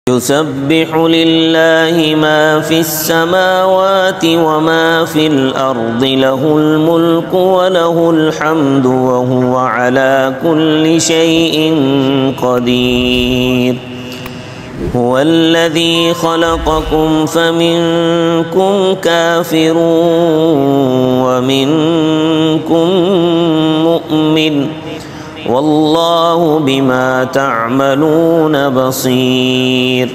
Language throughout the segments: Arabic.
يسبح لله ما في السماوات وما في الأرض له الملك وله الحمد وهو على كل شيء قدير. هو الذي خلقكم فمنكم كافر ومنكم مؤمن والله بما تعملون بصير.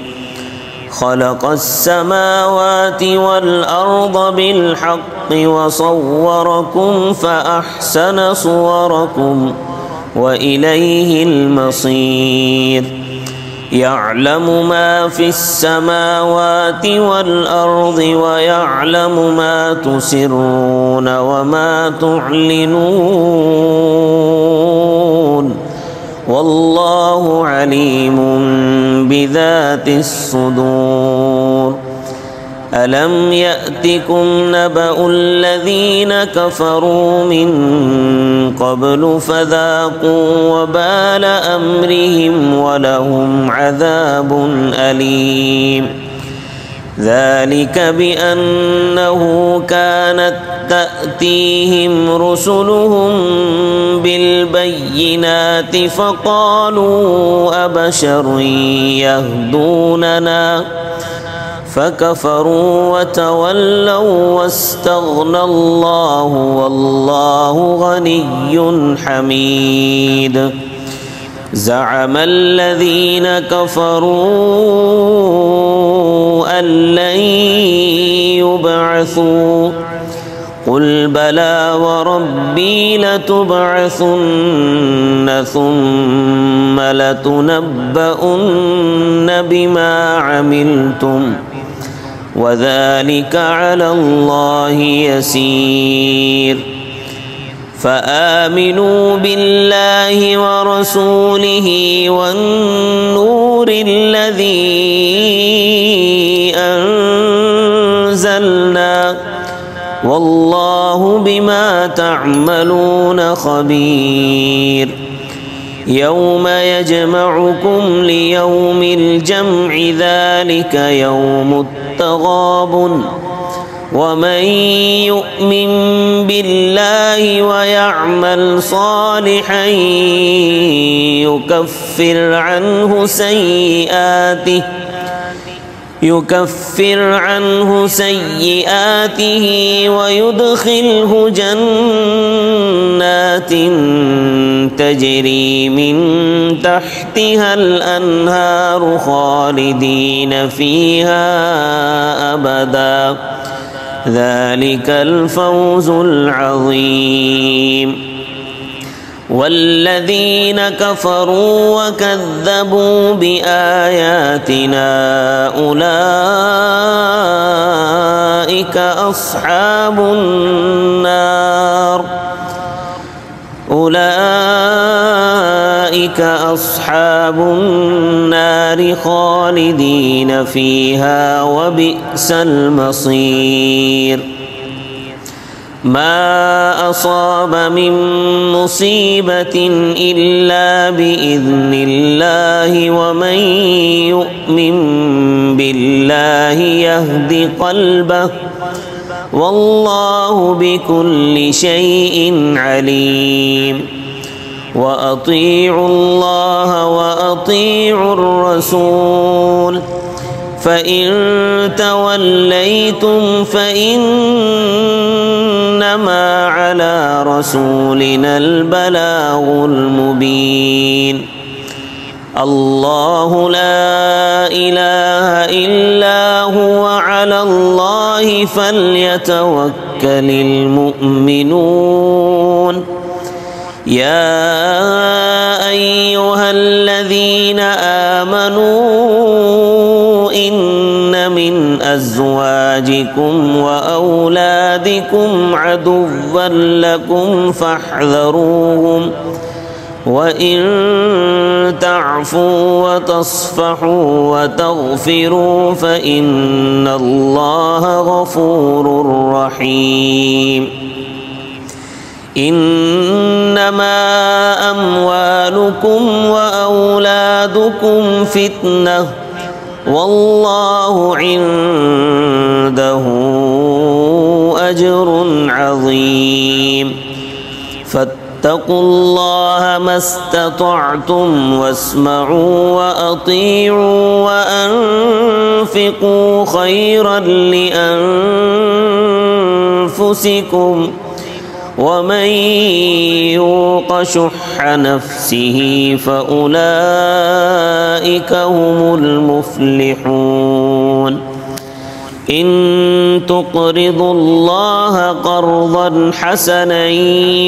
خلق السماوات والأرض بالحق وصوركم فأحسن صوركم وإليه المصير. يعلم ما في السماوات والأرض ويعلم ما تسرون وما تعلنون والله عليم بذات الصدور. ألم يأتكم نبأ الذين كفروا من قبل فذاقوا وبال أمرهم ولهم عذاب أليم. ذلك بأنه كانت تأتيهم رسلهم بالبينات فقالوا أبشر يهدوننا فكفروا وتولوا واستغنى الله والله غني حميد. زعم الذين كفروا أن لن يبعثوا قل بلى وربي لتبعثن ثم لتنبؤن بما عملتم وذلك على الله يسير. فآمنوا بالله ورسوله والنور الذي أنزلنا والله بما تعملون خبير. يوم يجمعكم ليوم الجمع ذلك يوم التغابن ومن يؤمن بالله ويعمل صالحا يكفر عنه سيئاته ويدخله جنات تجري من تحتها الأنهار خالدين فيها أبدا ذلك الفوز العظيم. والذين كفروا وكذبوا بآياتنا أولئك أصحاب النار خالدين فيها وبئس المصير. ما أصاب من مصيبة إلا بإذن الله ومن يؤمن بالله يهد قلبه والله بكل شيء عليم. وأطيعوا الله وأطيعوا الرسول فإن توليتم فإنما على رسولنا البلاغ المبين. الله لا إله إلا هو على الله فليتوكل المؤمنون. يا أيها الذين آمنوا إن من أزواجكم وأولادكم عدوا لكم فاحذروهم وإن تعفوا وتصفحوا وتغفروا فإن الله غفور رحيم. إنما أموالكم وأولادكم فتنة والله عنده أجر عظيم فاتقوا الله ما استطعتم واسمعوا وأطيعوا وأنفقوا خيرا لأنفسكم ومن يوق شح نفسه فأولئك هم المفلحون إن تقرضوا الله قرضا حسنا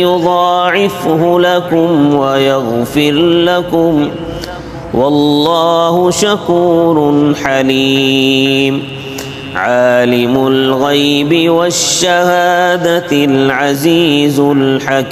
يضاعفه لكم ويغفر لكم والله شكور حليم عالم الغيب والشهادة العزيز الحكيم